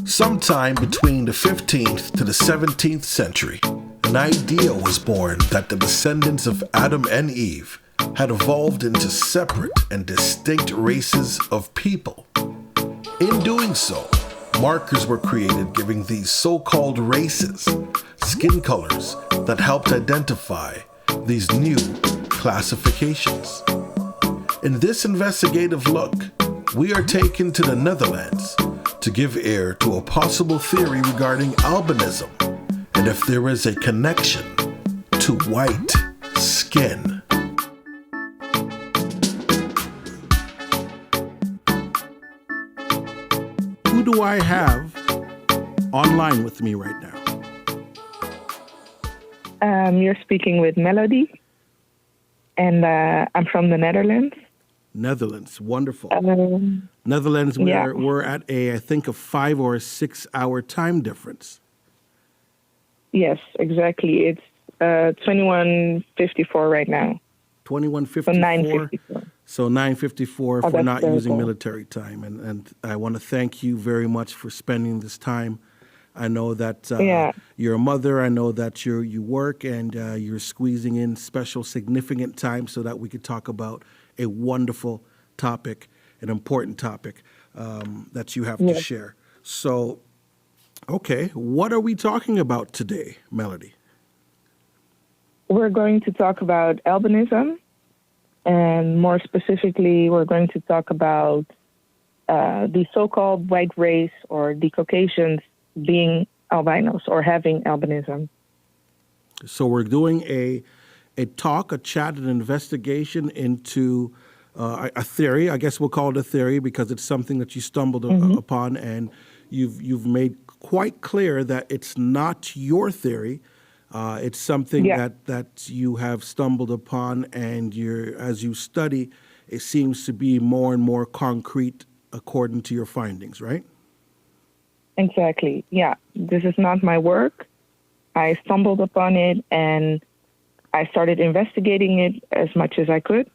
Sometime between the 15th to the 17th century, an idea was born that the descendants of Adam and Eve had evolved into separate and distinct races of people. In doing so, markers were created giving these so-called races skin colors that helped identify these new classifications. In this investigative look, we are taken to the Netherlands to give ear to a possible theory regarding albinism and if there is a connection to white skin. Who do I have online with me right now? You're speaking with Melody, and I'm from the Netherlands. Netherlands, wonderful. Netherlands, we're at I think a 5 or 6 hour time difference. Yes, exactly. It's 21:54 right now. 21:54. So 9:54. So 9:54 if we're not using cool. military time. And I want to thank you very much for spending this time. I know that you're a mother. I know that you work and you're squeezing in special significant time so that we could talk about a wonderful topic, an important topic that you have to share. So, okay, what are we talking about today, Melody? We're going to talk about albinism, and more specifically, we're going to talk about the so-called white race or the Caucasians being albinos or having albinism. So we're doing a talk, a chat, an investigation into a theory. I guess we'll call it a theory because it's something that you stumbled upon, and you've made quite clear that it's not your theory. It's something that you have stumbled upon, and as you study, it seems to be more and more concrete according to your findings, right? Exactly. Yeah. This is not my work. I stumbled upon it and I started investigating it as much as I could.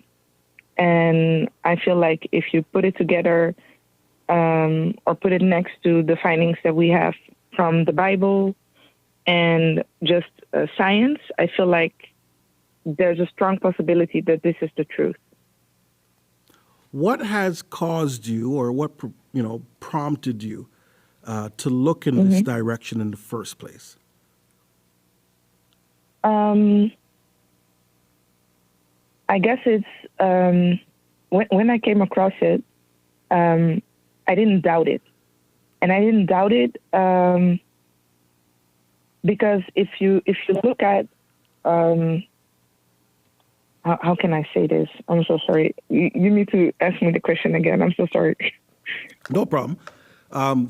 And I feel like if you put it together or put it next to the findings that we have from the Bible and just science, I feel like there's a strong possibility that this is the truth. What has caused you, or what prompted you to look in this direction in the first place? I guess it's when I came across it, I didn't doubt it, and I didn't doubt it because if you look at how can I say this? I'm so sorry. You need to ask me the question again. I'm so sorry. No problem.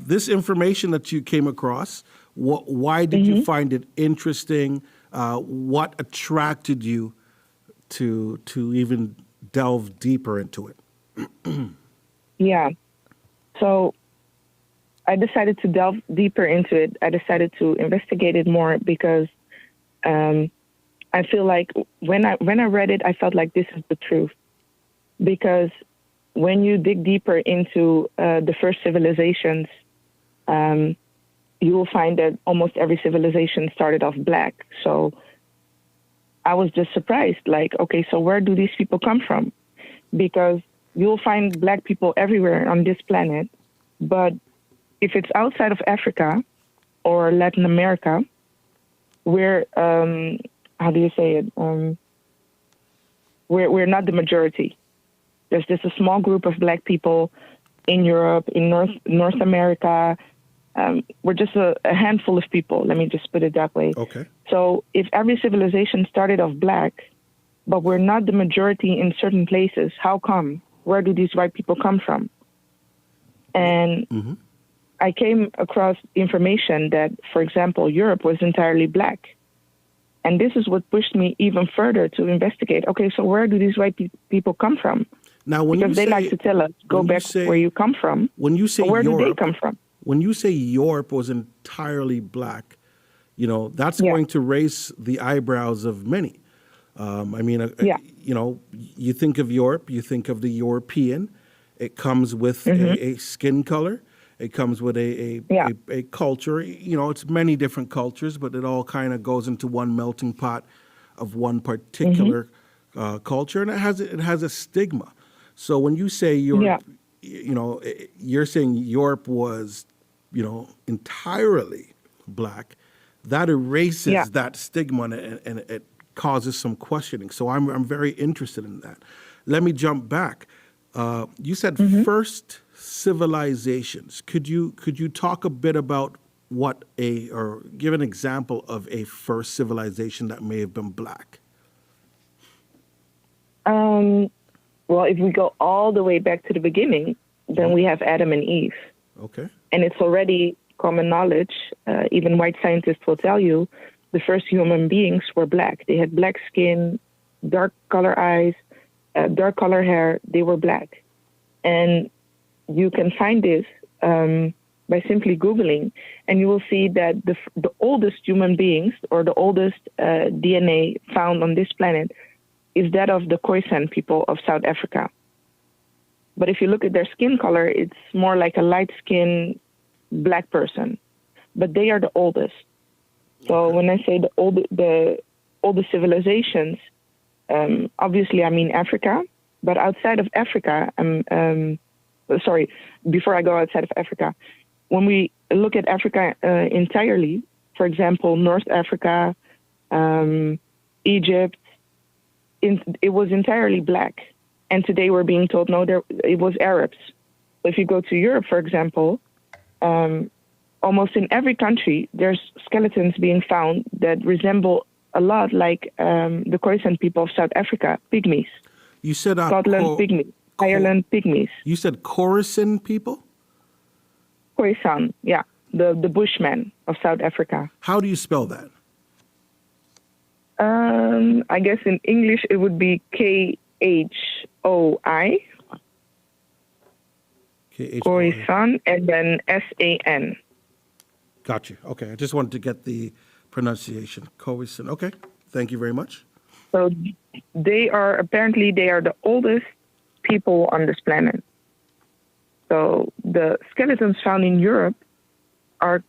This information that you came across, why did you find it interesting? What attracted you to even delve deeper into it? Yeah. So I decided to delve deeper into it. I decided to investigate it more because I feel like when I read it, I felt like this is the truth. Because when you dig deeper into the first civilizations, you will find that almost every civilization started off black. So I was just surprised, like, okay, so where do these people come from? Because you'll find black people everywhere on this planet. But if it's outside of Africa or Latin America, we're, how do you say it? We're not the majority. There's just a small group of black people in Europe, in North America. We're just a handful of people. Let me just put it that way. Okay. So if every civilization started off black, but we're not the majority in certain places, how come? Where do these white people come from? And I came across information that, for example, Europe was entirely black. And this is what pushed me even further to investigate. Okay, so where do these white people come from? Now, because they like to tell us, go back where you come from. When you say where Europe, do they come from? When you say Europe was entirely black, that's going to raise the eyebrows of many. You think of Europe, you think of the European. It comes with a skin color. It comes with a culture. You know, it's many different cultures, but it all kind of goes into one melting pot of one particular culture, and it has a stigma. So when you say you're saying Europe was, entirely black, that erases that stigma and it causes some questioning. So I'm very interested in that. Let me jump back. You said first civilizations. Could you talk a bit about or give an example of a first civilization that may have been black? Well, if we go all the way back to the beginning, then we have Adam and Eve. Okay. And it's already common knowledge, even white scientists will tell you, the first human beings were black. They had black skin, dark color eyes, dark color hair. They were black. And you can find this by simply Googling, and you will see that the oldest human beings, or the oldest DNA found on this planet, is that of the Khoisan people of South Africa. But if you look at their skin color, it's more like a light-skinned black person. But they are the oldest. So when I say the oldest civilizations, obviously I mean Africa. But outside of Africa, before I go outside of Africa, when we look at Africa entirely, for example, North Africa, Egypt, it was entirely black. And today we're being told, no, it was Arabs. So if you go to Europe, for example, almost in every country, there's skeletons being found that resemble a lot like the Khoisan people of South Africa, pygmies. You said Scotland, pygmies. Ireland, pygmies. You said Khoisan people? Khoisan, yeah, the Bushmen of South Africa. How do you spell that? I guess in English it would be Khoi. Khoisan, and then San. Got you. Okay, I just wanted to get the pronunciation. Khoisan. Okay, thank you very much. So they are the oldest people on this planet. So the skeletons found in Europe are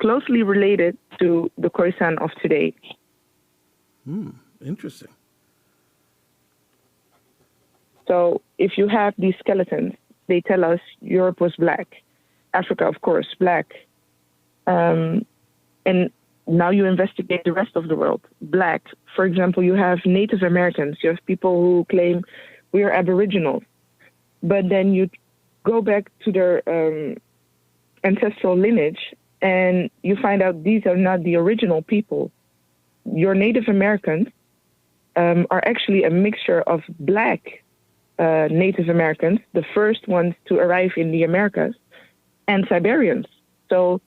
closely related to the Khoisan of today. Interesting. So if you have these skeletons, they tell us Europe was black, Africa, of course, black. And now you investigate the rest of the world, black. For example, you have Native Americans, you have people who claim we are Aboriginals. But then you go back to their ancestral lineage and you find out these are not the original people. Your Native Americans are actually a mixture of black Native Americans, the first ones to arrive in the Americas, and Siberians. So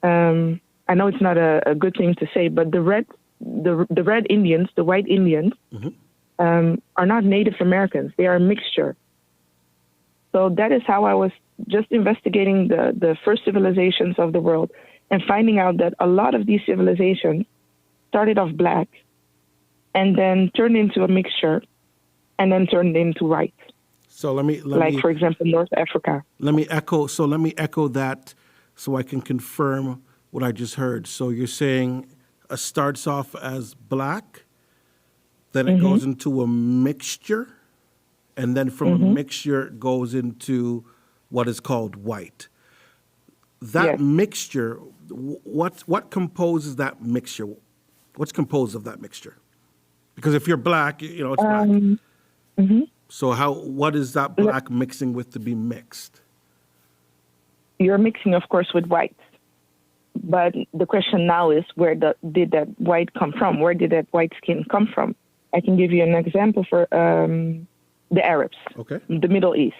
I know it's not a good thing to say, but the red Indians, the white Indians, are not Native Americans. They are a mixture. So that is how I was just investigating the first civilizations of the world and finding out that a lot of these civilizations started off black and then turned into a mixture and then turned into white. So let me for example, North Africa. Let me echo that so I can confirm what I just heard. So you're saying it starts off as black, then it goes into a mixture, and then from a mixture it goes into what is called white. That mixture, what composes that mixture? What's composed of that mixture? Because if you're black, it's black. So what is that black mixing with to be mixed? You're mixing, of course, with white. But the question now is, where did that white come from? Where did that white skin come from? I can give you an example for the Arabs, the Middle East.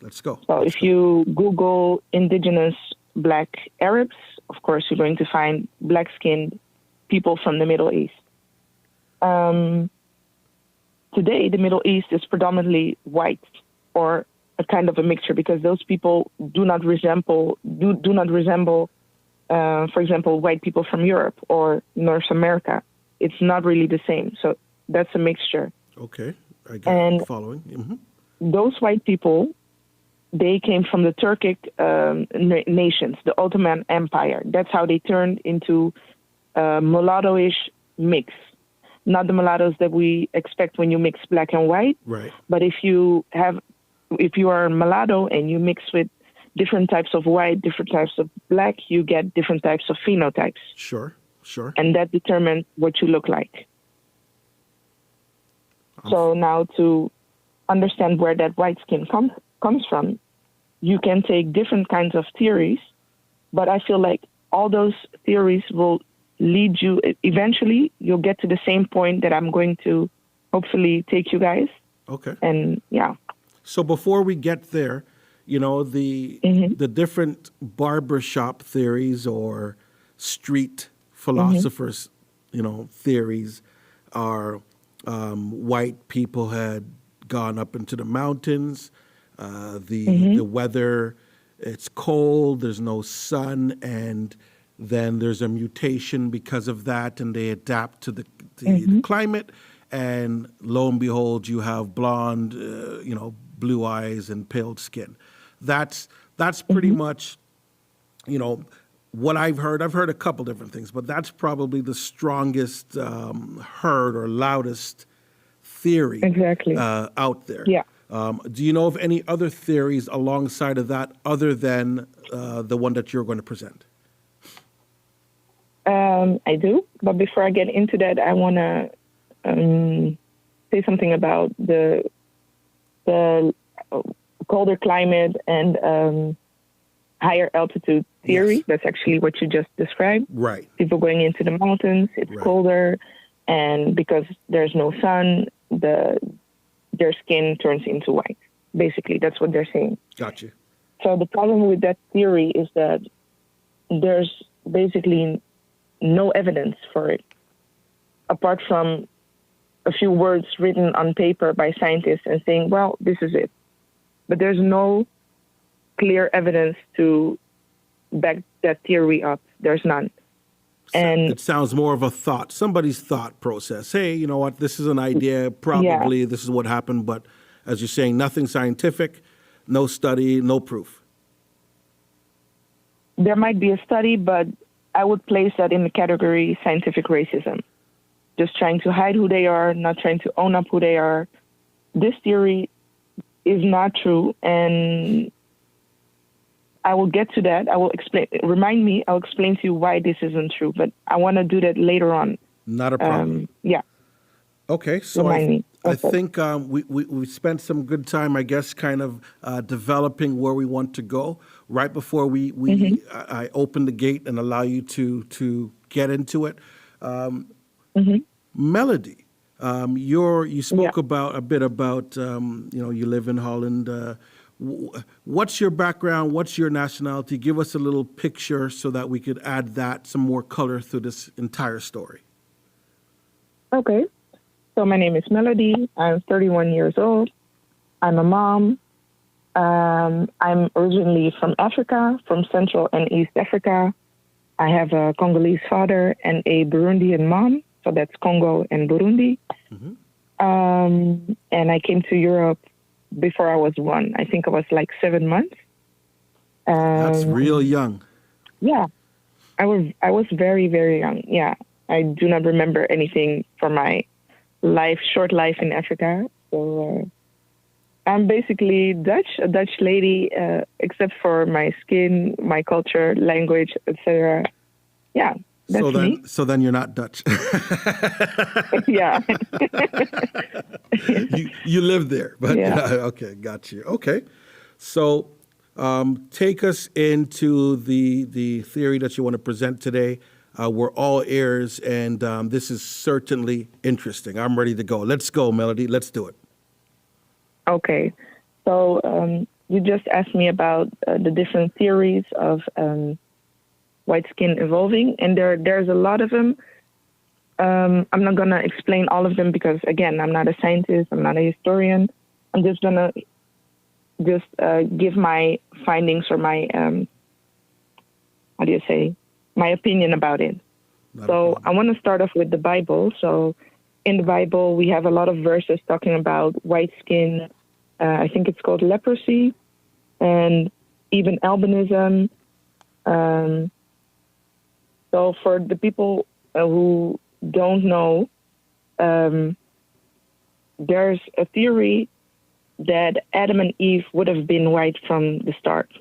Let's go. So if you Google indigenous black Arabs, of course, you're going to find black-skinned people from the Middle East. Today, the Middle East is predominantly white, or a kind of a mixture, because those people do not resemble, for example, white people from Europe or North America. It's not really the same. So that's a mixture. Okay, I got it. Following. Those white people they came from the Turkic nations, the Ottoman Empire. That's how they turned into mulatto-ish mix. Not the mulattoes that we expect when you mix black and white. Right. But if you are a mulatto and you mix with different types of white, different types of black, you get different types of phenotypes. Sure. And that determines what you look like. So now to understand where that white skin comes from, you can take different kinds of theories, but I feel like all those theories will lead you, eventually you'll get to the same point that I'm going to hopefully take you guys. Okay. And yeah. So before we get there, the different barbershop theories or street philosophers, theories are white people had gone up into the mountains, the weather, it's cold, there's no sun, and then there's a mutation because of that, and they adapt to the climate, and lo and behold, you have blonde, blue eyes and pale skin. That's pretty much, what I've heard. I've heard a couple different things, but that's probably the strongest heard or loudest theory out there. Yeah. Do you know of any other theories alongside of that other than the one that you're going to present? I do, but before I get into that, I want to say something about the colder climate and higher altitude theory. Yes. That's actually what you just described. Right. People going into the mountains, it's colder, and because there's no sun, their skin turns into white. Basically, that's what they're saying. Gotcha. So the problem with that theory is that there's basically no evidence for it, apart from a few words written on paper by scientists and saying, well, this is it. But there's no clear evidence to back that theory up. There's none. And it sounds more of a thought, somebody's thought process. Hey, you know what, this is an idea, probably this is what happened, but as you're saying, nothing scientific, no study, no proof. There might be a study, but I would place that in the category scientific racism. Just trying to hide who they are, not trying to own up who they are. This theory is not true, and I will get to that. I will explain. Remind me. I'll explain to you why this isn't true. But I want to do that later on. Not a problem. Yeah. Okay. So Remind me. I think we spent some good time, I guess, kind of developing where we want to go. Right before I open the gate and allow you to get into it. Melody, you spoke about a bit about you live in Holland. What's your background? What's your nationality? Give us a little picture so that we could add some more color through this entire story. Okay. So my name is Melody. I'm 31 years old. I'm a mom. I'm originally from Africa, from Central and East Africa. I have a Congolese father and a Burundian mom. So that's Congo and Burundi. And I came to Europe before I was 1. I think I was like 7 months. That's real young. Yeah. I was very, very young. Yeah. I do not remember anything from my short life in Africa. So I'm basically Dutch, a Dutch lady, except for my skin, my culture, language, etc. Yeah. That's me. So then you're not Dutch. Yeah. you live there, but yeah. Okay, got you. Okay, so take us into the theory that you want to present today. We're all ears, and this is certainly interesting. I'm ready to go. Let's go, Melody. Let's do it. Okay, so you just asked me about the different theories of white skin evolving, and there's a lot of them. I'm not going to explain all of them because, again, I'm not a scientist, I'm not a historian. I'm just going to give my findings or my, my opinion about it. So I want to start off with the Bible. So in the Bible, we have a lot of verses talking about white skin. I think it's called leprosy. and even albinism. So for the people who don't know, there's a theory that Adam and Eve would have been white from the start.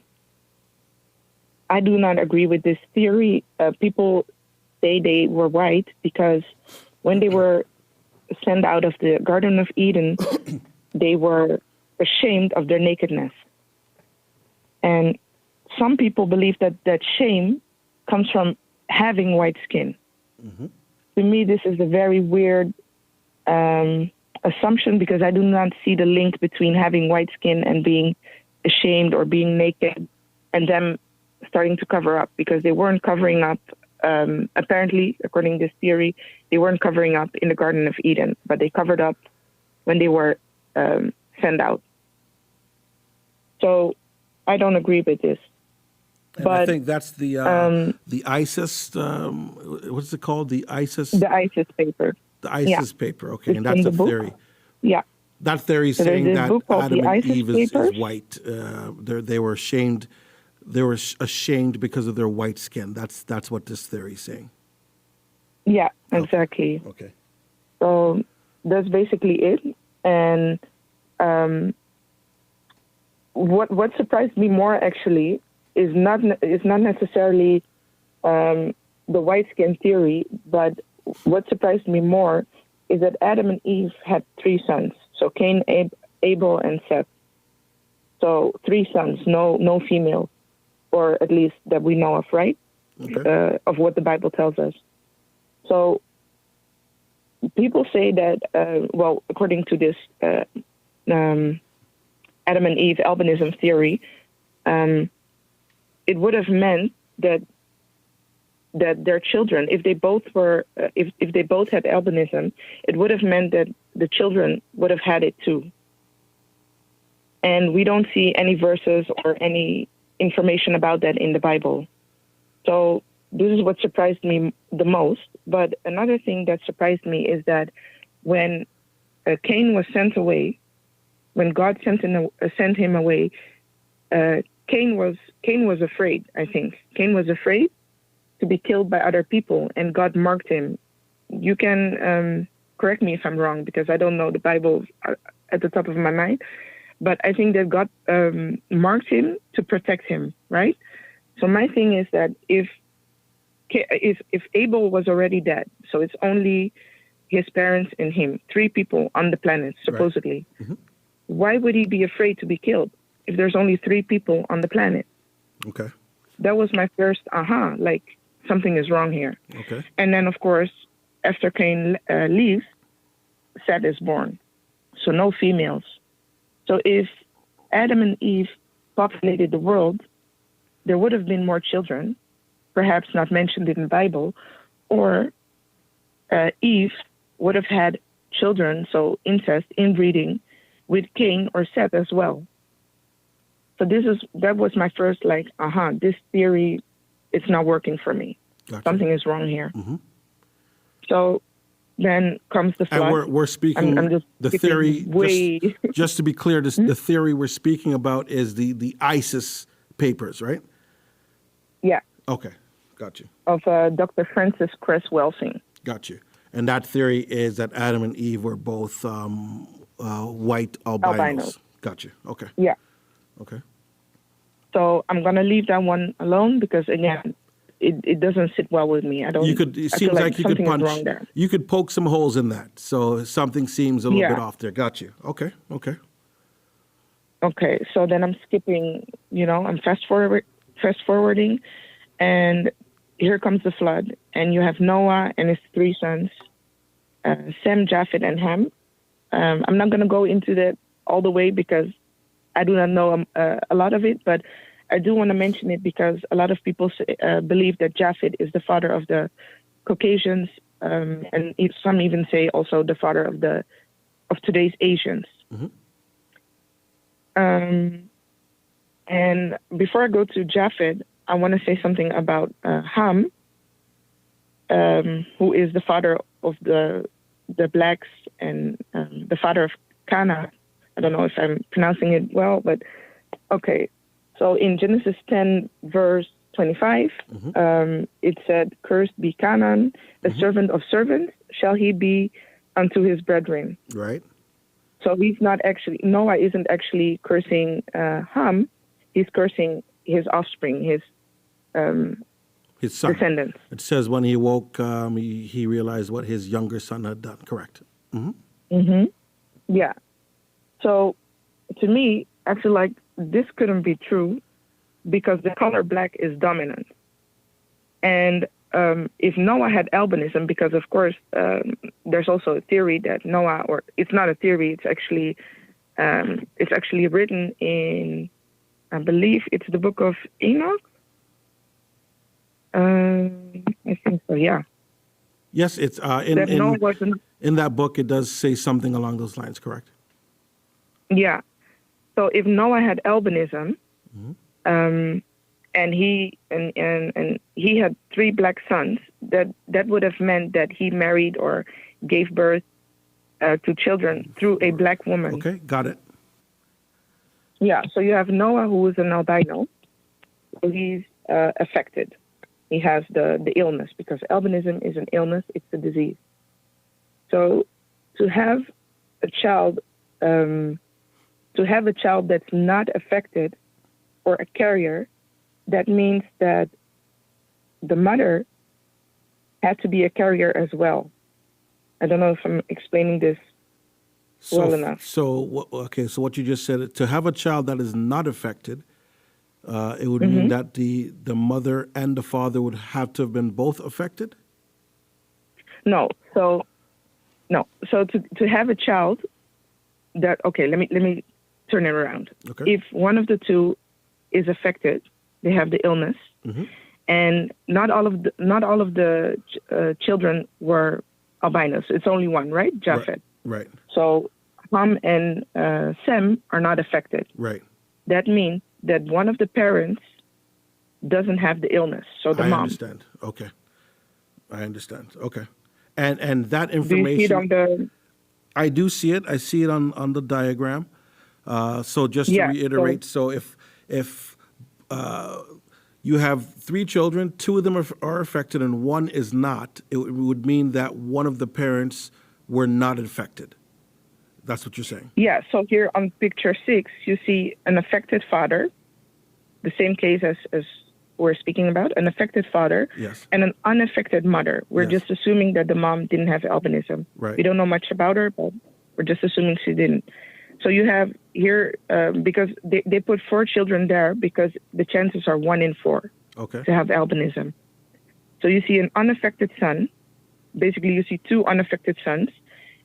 I do not agree with this theory. People say they were white because when they were sent out of the Garden of Eden, they were ashamed of their nakedness. And some people believe that that shame comes from having white skin. Mm-hmm. To me, this is a very weird assumption because I do not see the link between having white skin and being ashamed or being naked and them starting to cover up, because they weren't covering up. Apparently, according to this theory, they weren't covering up in the Garden of Eden, but they covered up when they were sent out. So I don't agree with this. And but I think that's the ISIS, what's it called? The ISIS paper. The ISIS paper, okay, and that's a theory. Yeah. That theory is So saying that Adam and Eve is white. They were ashamed. They were ashamed because of their white skin. That's what this theory is saying. Yeah, exactly. Okay. So that's basically it. And what surprised me more actually is not necessarily the white skin theory, but what surprised me more is that Adam and Eve had 3 sons. So Cain, Abel, and Seth. So 3 sons, no females, or at least that we know of, right? Okay. Of what the Bible tells us. So people say that, according to this Adam and Eve albinism theory, it would have meant that their children, if they both were, if they both had albinism, it would have meant that the children would have had it too. And we don't see any verses or any information about that in the Bible. So this is what surprised me the most. But another thing that surprised me is that when Cain was sent away, when God sent him away, Cain was afraid, I think. Cain was afraid to be killed by other people, and God marked him. You can correct me if I'm wrong, because I don't know the Bible at the top of my mind, but I think that God marked him to protect him, right? So my thing is that if Abel was already dead, so it's only his parents and him, 3 people on the planet, supposedly, right. Mm-hmm. Why would he be afraid to be killed if there's only 3 people on the planet? Okay. That was my first like something is wrong here. Okay. And then, of course, after Cain leaves, Seth is born. So no females. So if Adam and Eve populated the world, there would have been more children, perhaps not mentioned in the Bible, or Eve would have had children, so incest, inbreeding, with Cain or Seth as well. So that was my first this theory, it's not working for me. Gotcha. Something is wrong here. Mm-hmm. So then comes the flood. And we're speaking, I'm just the theory, just to be clear, the theory we're speaking about is the ISIS papers, right? Yeah. Okay, got you. Of Dr. Francis Cress Welsing. Got you. And that theory is that Adam and Eve were both white albinos. Got you. Okay. Yeah. Okay. So I'm gonna leave that one alone because again, it doesn't sit well with me. I don't. It seems like you could punch. You could poke some holes in that. So something seems a little bit off there. Got you. Okay. Okay. Okay. So then I'm skipping. I'm fast forwarding, and here comes the flood, and you have Noah and his 3 sons, Sem, Japheth, and Ham. I'm not gonna go into that all the way because I do not know a lot of it, but I do want to mention it because a lot of people believe that Japheth is the father of the Caucasians, and some even say also the father of today's Asians. Mm-hmm. And before I go to Japheth, I want to say something about Ham, who is the father of the blacks and the father of Cana. I don't know if I'm pronouncing it well, but okay. So in Genesis 10, verse 25, it said, "Cursed be Canaan, a servant of servants shall he be unto his brethren." Right. So Noah isn't actually cursing Ham, he's cursing his offspring, his son. descendants. It says when he woke, he realized what his younger son had done. Correct. Yeah. So to me, I feel like this couldn't be true because the color black is dominant. And if Noah had albinism, because of course there's also a theory that Noah, or it's not a theory, it's actually written in, I believe it's the book of Enoch. I think so, yeah. Yes, it's in that book. It does say something along those lines. Correct. Yeah. So if Noah had albinism, and he had 3 black sons, that would have meant that he married or gave birth to children through a black woman. Okay, got it. Yeah. So you have Noah, who is an albino. So he's affected. He has the illness, because albinism is an illness, it's a disease. So to have a child that's not affected or a carrier, that means that the mother had to be a carrier as well. I don't know if I'm explaining this well enough. So what you just said, to have a child that is not affected, it would mean that the mother and the father would have to have been both affected? No. So to have a child that, okay, let me turn it around. Okay. If one of the two is affected, they have the illness, and not all of the children were albinos. It's only one, right? Japhet. Right. So Ham and Sem are not affected. Right. That means that one of the parents doesn't have the illness. So the mom. I understand. Okay. I understand. Okay. And that information. Do you see it on the? I do see it. I see it on the diagram. So just to reiterate, so if you have 3 children, 2 of them are affected and 1 is not, it would mean that one of the parents were not affected. That's what you're saying? Yeah. So here on picture 6, you see an affected father, the same case as we're speaking about, an affected father, yes, and an unaffected mother. We're just assuming that the mom didn't have albinism. Right. We don't know much about her, but we're just assuming she didn't. So you have here, because they put 4 children there because the chances are 1 in 4 to have albinism. So you see an unaffected son. Basically, you see 2 unaffected sons.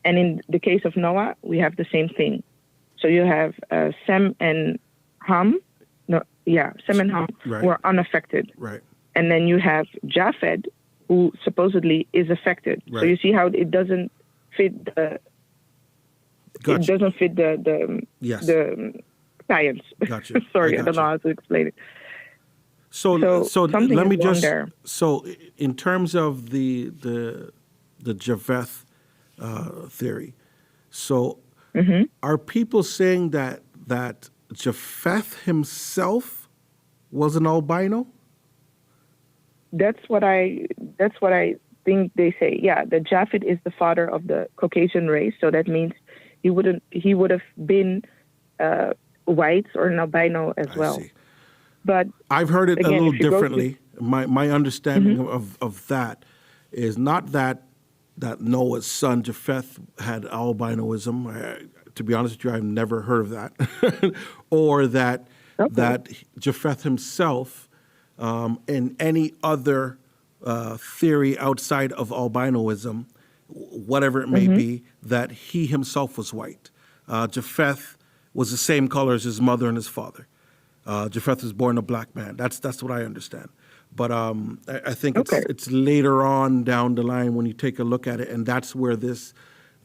And in the case of Noah, we have the same thing. So you have Sem and Ham. Sem and Ham who are unaffected. Right. And then you have Japhet, who supposedly is affected. Right. So you see how it doesn't fit the... Gotcha. It doesn't fit the science. Gotcha. Sorry, I don't know how to explain it. So let me just. There. So in terms of the Japheth theory, so are people saying that Japheth himself was an albino? That's what I think they say. Yeah, that Japhet is the father of the Caucasian race, so that means he would have been white or an albino as well. See. But I've heard it again, a little differently. My understanding of that is not that Noah's son Japheth had albinoism. To be honest with you, I've never heard of that, or that Japheth himself, in any other theory outside of albinoism, whatever it may be, that he himself was white. Japheth was the same color as his mother and his father. Japheth was born a black man. That's what I understand. But I think it's later on down the line when you take a look at it, and that's where this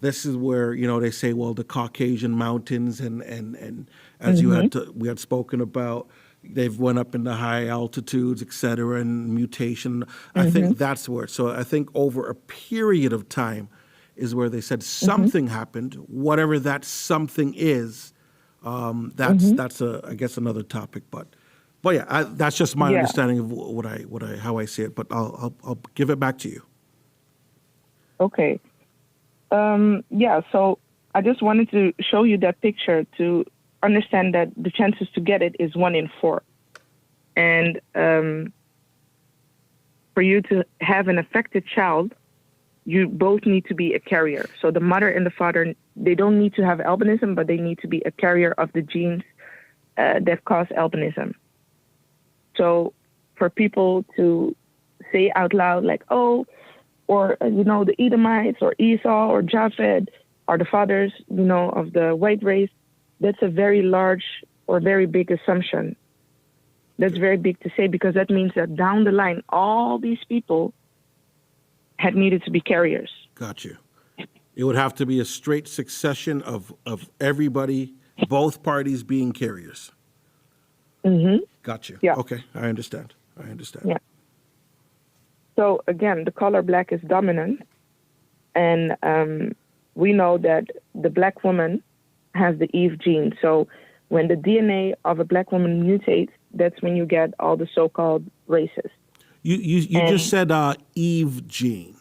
is where they say, well, the Caucasian mountains and as we had spoken about, they've went up into high altitudes, et cetera, and mutation. I think that's where. So I think over a period of time is where they said something happened. Whatever that something is, that's I guess another topic. But But yeah, that's just my Yeah. understanding of how I see it. But I'll give it back to you. Okay. Yeah, so I just wanted to show you that picture to understand that the chances to get it is 1 in 4. And for you to have an affected child, you both need to be a carrier. So the mother and the father, they don't need to have albinism, but they need to be a carrier of the genes that cause albinism. So for people to say out loud like, oh, or, the Edomites or Esau or Japhet are the fathers, of the white race, that's a very large or very big assumption. That's very big to say, because that means that down the line, all these people had needed to be carriers. Got you. It would have to be a straight succession of everybody, both parties being carriers. Mm-hmm. Got you. Yeah. Okay, I understand. Yeah. So again, the color black is dominant, and we know that the black woman has the Eve gene. So when the DNA of a black woman mutates, that's when you get all the so-called races. You just said Eve gene.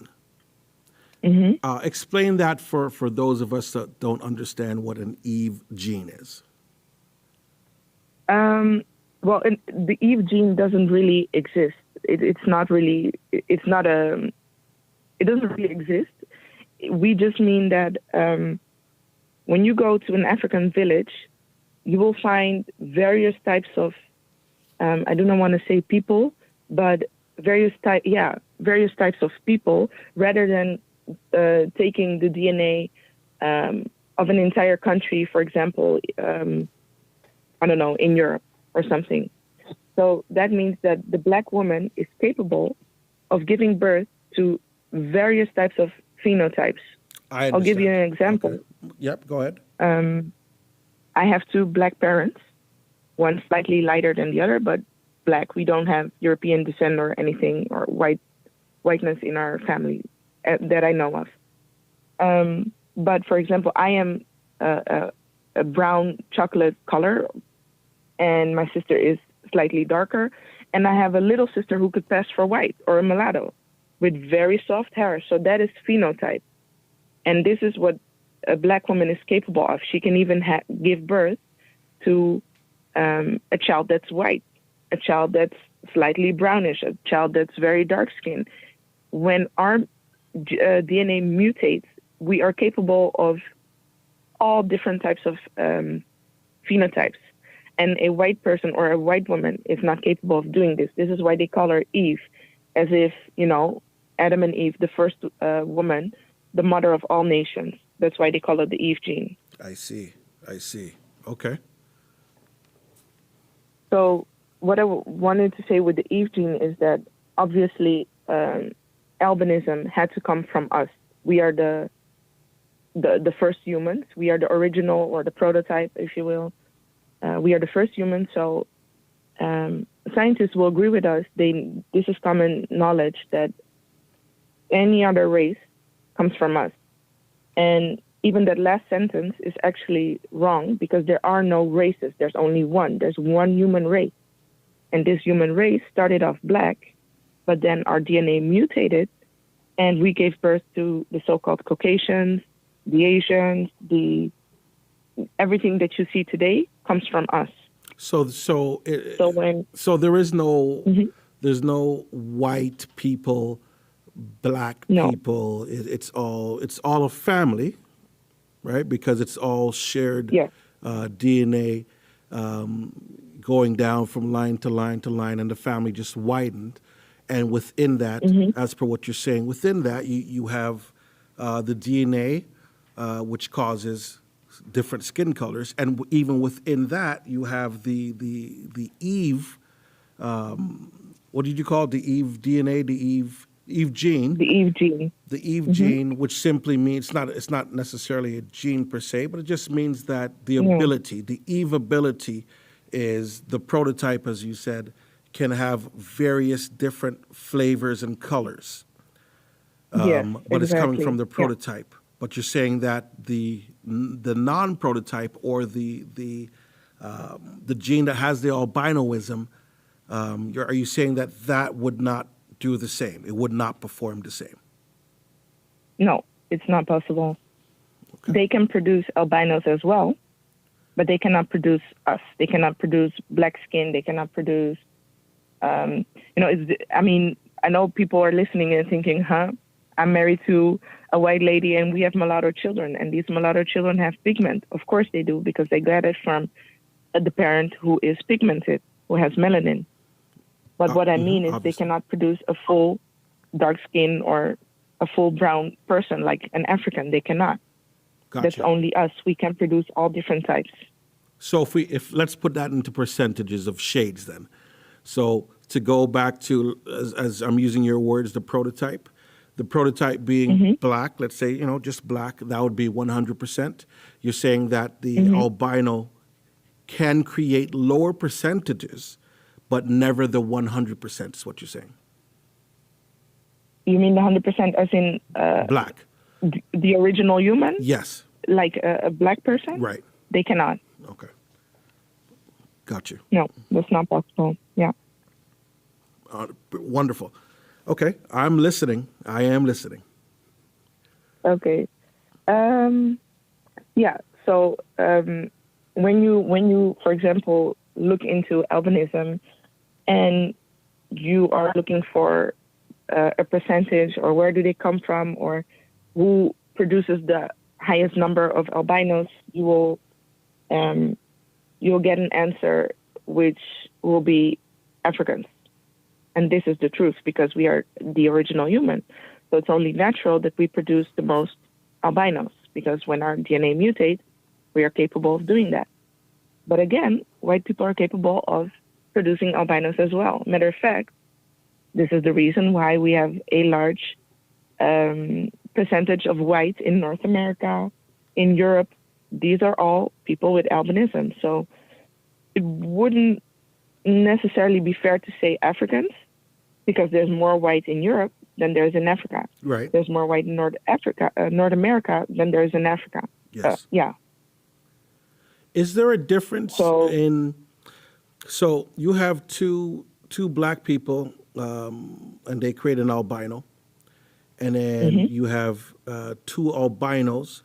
Mm-hmm. Explain that for those of us that don't understand what an Eve gene is. Well, the Eve gene doesn't really exist. It doesn't really exist. We just mean that when you go to an African village, you will find various types of, I do not want to say people, but various types of people, rather than taking the DNA of an entire country, for example, I don't know, in Europe or something. So that means that the black woman is capable of giving birth to various types of phenotypes. I'll give you an example. Okay. Yep, go ahead. I have 2 black parents, one slightly lighter than the other, but black. We don't have European descent or anything, or whiteness in our family that I know of. But for example, I am a brown chocolate color, and my sister is slightly darker, and I have a little sister who could pass for white or a mulatto with very soft hair. So that is phenotype. And this is what a black woman is capable of. She can even give birth to a child that's white, a child that's slightly brownish, a child that's very dark skinned. When our DNA mutates, we are capable of all different types of phenotypes. And a white person or a white woman is not capable of doing this. This is why they call her Eve, as if, Adam and Eve, the first woman, the mother of all nations. That's why they call it the Eve gene. I see. Okay. So what I wanted to say with the Eve gene is that obviously albinism had to come from us. We are the first humans. We are the original, or the prototype, if you will. We are the first humans, so scientists will agree with us. This is common knowledge that any other race comes from us. And even that last sentence is actually wrong, because there are no races. There's only one. There's one human race. And this human race started off black, but then our DNA mutated, and we gave birth to the so-called Caucasians, the Asians, everything that you see today comes from us. So there is no, there's no white people, black people. It's all a family, right? Because it's all shared DNA going down from line to line to line, and the family just widened. And within that, as per what you're saying, within that you have the DNA, which causes different skin colors, and even within that you have the Eve. What did you call it? The Eve DNA, the Eve gene. The Eve gene. The Eve gene, which simply means it's not necessarily a gene per se, but it just means that the ability, the Eve ability, is the prototype, as you said, can have various different flavors and colors. But it's coming from the prototype. But you're saying that the non-prototype, or the gene that has the albinoism, Are you saying that would not do the same? It would not perform the same? No, it's not possible. Okay. They can produce albinos as well, but they cannot produce us. They cannot produce black skin. They cannot produce, I know people are listening and thinking, I'm married to a white lady and we have mulatto children, and these mulatto children have pigment. Of course they do, because they get it from the parent who is pigmented, who has melanin. But what I mean is obviously. they cannot produce a full dark skin or a full brown person like an African. They cannot. Gotcha. That's only us. We can produce all different types. So if let's put that into percentages of shades then. So to go back to, as I'm using your words, the prototype being black, let's say, just black, that would be 100%. You're saying that the albino can create lower percentages, but never the 100% is what you're saying. You mean the 100% as in Black. The original human? Yes. Like a black person? Right. They cannot. Okay. Got you. No, that's not possible. Yeah. Wonderful. Okay, I'm listening. I am listening. Okay. Yeah. So when you, for example, look into albinism, and you are looking for a percentage, or where do they come from, or who produces the highest number of albinos, you'll get an answer which will be Africans. And this is the truth, because we are the original human. So it's only natural that we produce the most albinos, because when our DNA mutates, we are capable of doing that. But again, white people are capable of producing albinos as well. Matter of fact, this is the reason why we have a large percentage of white in North America, in Europe. These are all people with albinism. So it wouldn't necessarily be fair to say Africans, because there's more white in Europe than there's in Africa. Right. There's more white in North America than there's in Africa. Yes. Yeah. Is there a difference in? So you have two black people, and they create an albino, and then you have two albinos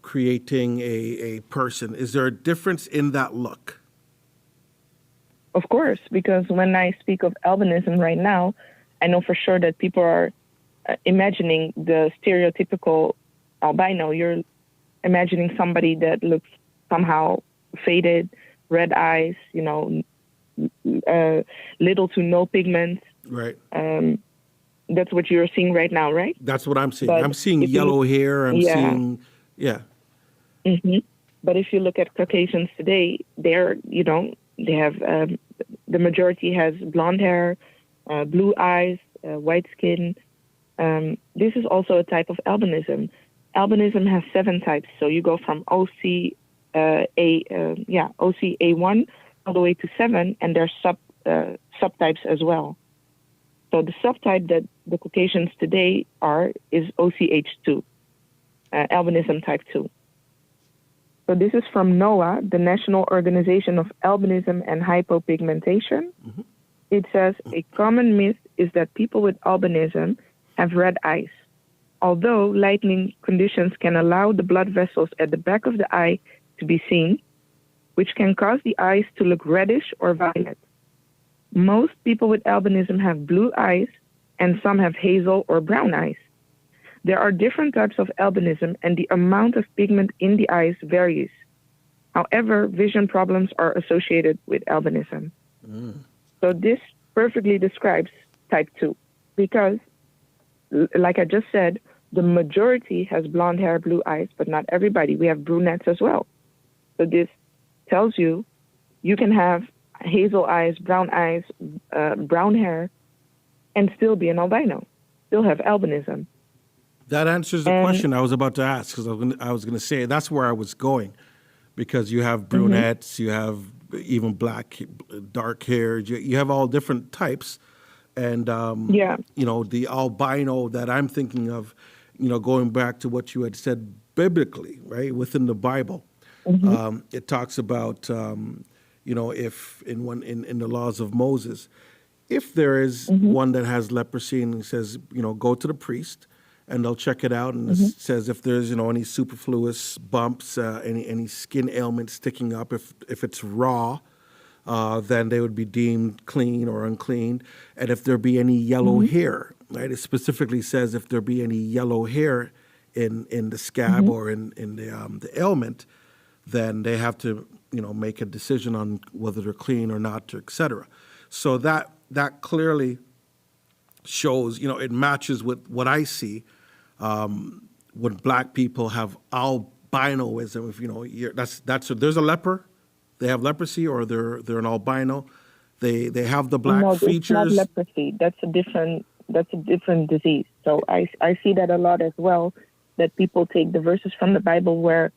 creating a person. Is there a difference in that look? Of course, because when I speak of albinism right now, I know for sure that people are imagining the stereotypical albino. You're imagining somebody that looks somehow faded, red eyes, little to no pigment. Right. That's what you're seeing right now, right? That's what I'm seeing. But I'm seeing yellow hair. I'm seeing, But if you look at Caucasians today, they have the majority has blonde hair, blue eyes, white skin. This is also a type of albinism. Albinism has 7 types. So you go from OCA1 all the way to 7, and there's subtypes as well. So the subtype that the Caucasians today is OCH2, albinism type 2. So this is from NOAA, the National Organization of Albinism and Hypopigmentation. It says a common myth is that people with albinism have red eyes. Although lightning conditions can allow the blood vessels at the back of the eye to be seen, which can cause the eyes to look reddish or violet. Most people with albinism have blue eyes, and some have hazel or brown eyes. There are different types of albinism, and the amount of pigment in the eyes varies. However, vision problems are associated with albinism. So this perfectly describes type 2, because, like I just said, the majority has blonde hair, blue eyes, but not everybody. We have brunettes as well. So this tells you can have hazel eyes, brown hair, and still be an albino, still have albinism. That answers the question I was about to ask, because I was going to say that's where I was going, because you have brunettes, you have even black, dark hair, you have all different types, and the albino that I'm thinking of, going back to what you had said biblically, right, within the Bible, it talks about if in the laws of Moses, if there is one that has leprosy and he says, go to the priest and they'll check it out and it says if there's, any superfluous bumps, any skin ailments sticking up, if it's raw, then they would be deemed clean or unclean. And if there be any yellow hair, right? It specifically says if there be any yellow hair in the scab or in the ailment, then they have to, make a decision on whether they're clean or not, et cetera. So that clearly shows, it matches with what I see when black people have albinoism. If there's a leper, they have leprosy, or they're an albino. They have the black features. No, it's not leprosy. That's a different disease. So I see that a lot as well. That people take the verses from the Bible where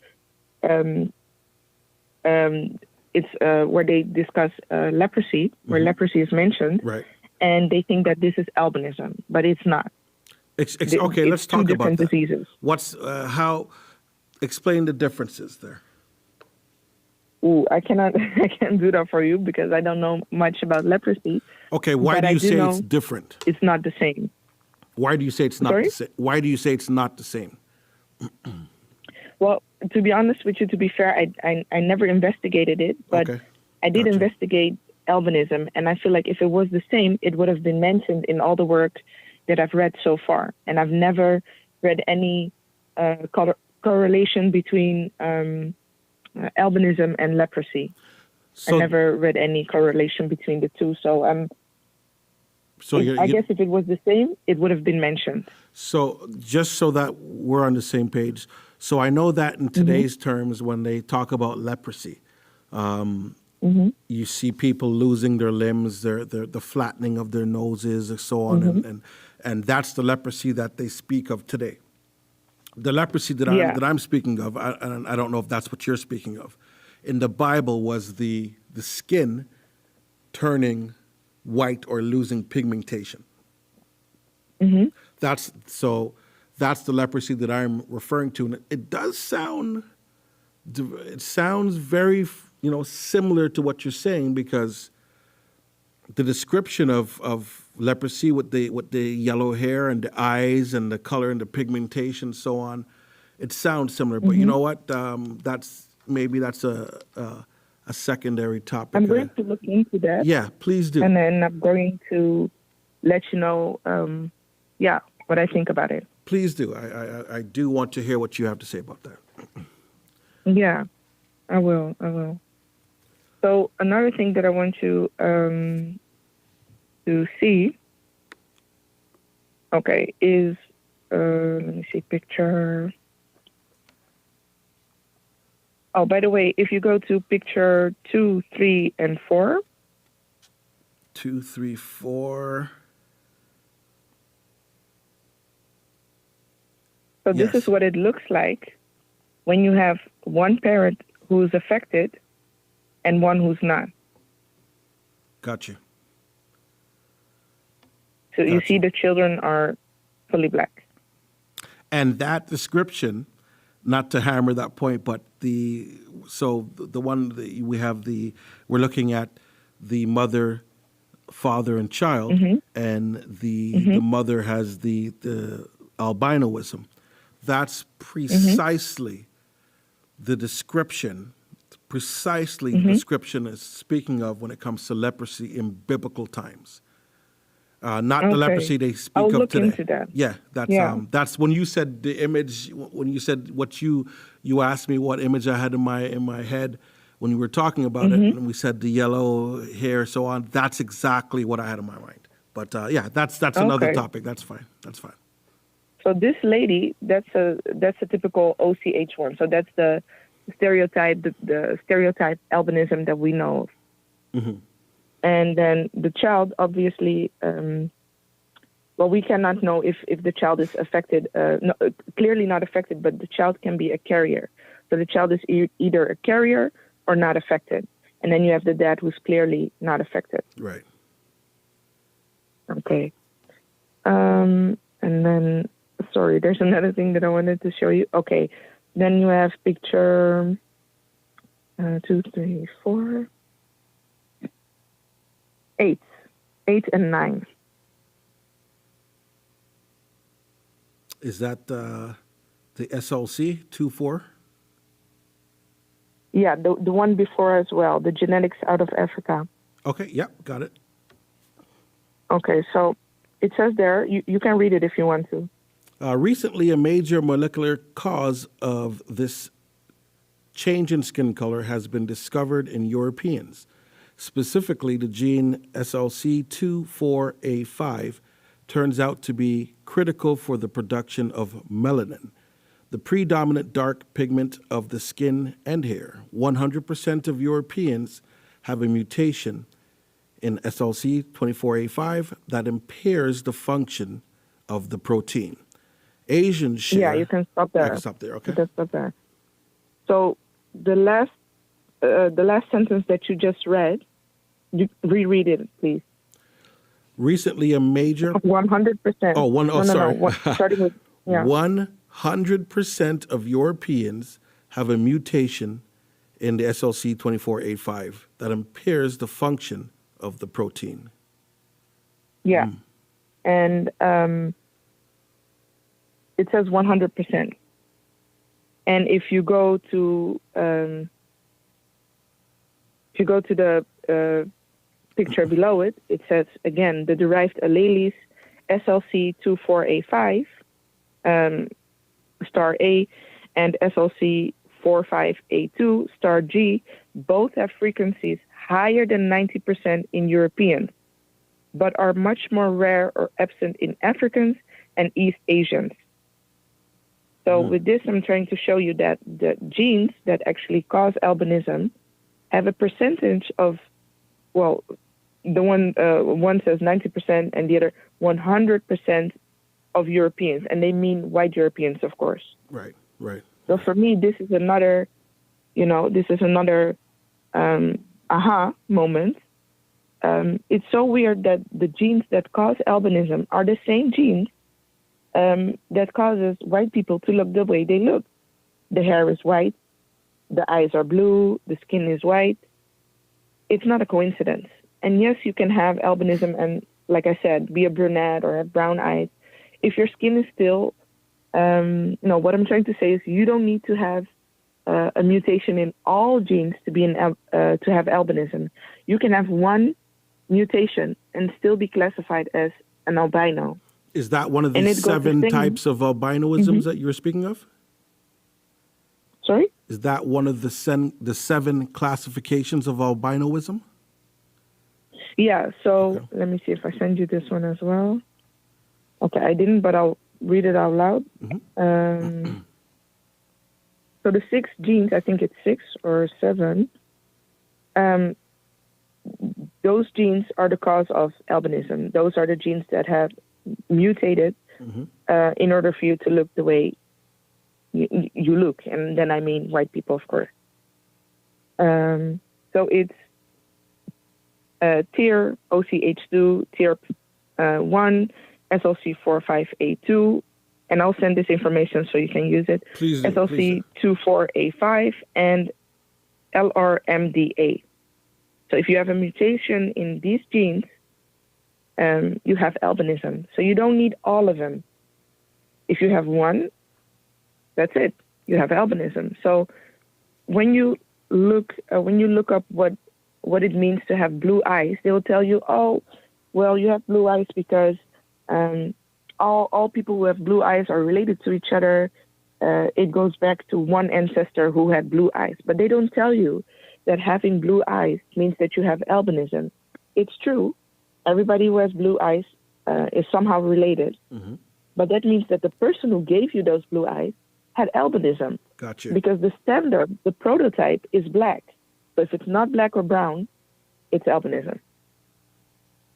it's where they discuss leprosy, where leprosy is mentioned, right? And they think that this is albinism, but it's not. Okay, let's talk about that. Diseases. Explain the differences there. Ooh, I can't do that for you because I don't know much about leprosy. Okay, why do you say it's different? It's not the same. Why do you say it's not the same? Why do you say it's not the same? Well, to be honest with you, to be fair, I never investigated it, but I did investigate albinism, and I feel like if it was the same, it would have been mentioned in all the work that I've read so far. And I've never read any correlation between albinism and leprosy. I never read any correlation between the two. So I guess if it was the same, it would have been mentioned. So just so that we're on the same page. So I know that in today's terms, when they talk about leprosy, you see people losing their limbs, the flattening of their noses, and so on, and that's the leprosy that they speak of today. The leprosy that I'm speaking of, and I don't know if that's what you're speaking of, in the Bible was the skin turning white or losing pigmentation. That's the leprosy that I'm referring to, and it sounds very similar to what you're saying, because the description of leprosy with the yellow hair and the eyes and the color and the pigmentation, so on, it sounds similar. But you know what? That's a secondary topic. I'm going to look into that. Yeah, please do. And then I'm going to let you know, what I think about it. Please do. I do want to hear what you have to say about that. Yeah, I will. So another thing that I want you to see, is, let me see, picture. Oh, by the way, if you go to picture 2, 3, and 4. 2, 3, 4. So this is what it looks like when you have one parent who's affected and one who's not. Gotcha. So you see the children are fully black. And that description, not to hammer that point, but the one that we're looking at the mother, father, and child, and the mother has the albinoism. That's precisely the description. Precisely the description is speaking of when it comes to leprosy in biblical times. Not the leprosy they speak I'll of look today. Into that. Yeah, that's when you said the image. When you said what you asked me what image I had in my head when you were talking about it, and we said the yellow hair, so on. That's exactly what I had in my mind. But that's another topic. That's fine. So this lady, that's a typical OCH one. So that's the stereotype, the stereotype albinism that we know of. And then the child, obviously, we cannot know if the child is affected, clearly not affected, but the child can be a carrier. So the child is either a carrier or not affected. And then you have the dad who's clearly not affected. Right. Okay. And then, sorry, there's another thing that I wanted to show you. Okay. Then you have picture 2, 3, 4. 8, 8 and 9. Is that the SLC 24? Yeah, the one before as well, the genetics out of Africa. Okay, yeah, got it. Okay, so it says there, you can read it if you want to. Recently, a major molecular cause of this change in skin color has been discovered in Europeans. Specifically, the gene SLC24A5 turns out to be critical for the production of melanin, the predominant dark pigment of the skin and hair. 100% of Europeans have a mutation in SLC24A5 that impairs the function of the protein. Asians share... Yeah, you can stop there. I can stop there, okay. You can stop there. So the last sentence that you just read, you reread it, please. Recently, a major... 100%. Sorry. No. Starting with... Yeah. 100% of Europeans have a mutation in the SLC24A5 that impairs the function of the protein. Yeah. And it says 100%. And if you go to the picture below it, it says again the derived alleles SLC24A5 star A and SLC45A2 star G both have frequencies higher than 90% in Europeans, but are much more rare or absent in Africans and East Asians. So with this, I'm trying to show you that the genes that actually cause albinism have a percentage of, well, the one says 90% and the other 100% of Europeans, and they mean white Europeans, of course. Right. So for me, this is another aha moment. It's so weird that the genes that cause albinism are the same genes that causes white people to look the way they look. The hair is white, the eyes are blue, the skin is white. It's not a coincidence. And yes, you can have albinism and, like I said, be a brunette or have brown eyes. If your skin is still, no, what I'm trying to say is you don't need to have a mutation in all genes to be to have albinism. You can have one mutation and still be classified as an albino. Is that one of the 7 types of albinoisms that you were speaking of? Sorry? Is that one of the 7 classifications of albinoism? Yeah, so Let me see if I send you this one as well. Okay, I didn't, but I'll read it out loud. So the 6 genes, I think it's 6 or 7, those genes are the cause of albinism. Those are the genes that have mutated in order for you to look the way you look. And then I mean white people, of course. So it's TIR, OCH2, TIR1, SLC45A2, and I'll send this information so you can use it. Please, SLC24A5 and LRMDA. So if you have a mutation in these genes, you have albinism. So you don't need all of them. If you have one, that's it. You have albinism. So when you look up what it means to have blue eyes, they will tell you, oh, well, you have blue eyes because all people who have blue eyes are related to each other. It goes back to one ancestor who had blue eyes. But they don't tell you that having blue eyes means that you have albinism. It's true. Everybody who has blue eyes is somehow related. But that means that the person who gave you those blue eyes had albinism. Gotcha. Because the standard, the prototype, is black. So if it's not black or brown, it's albinism.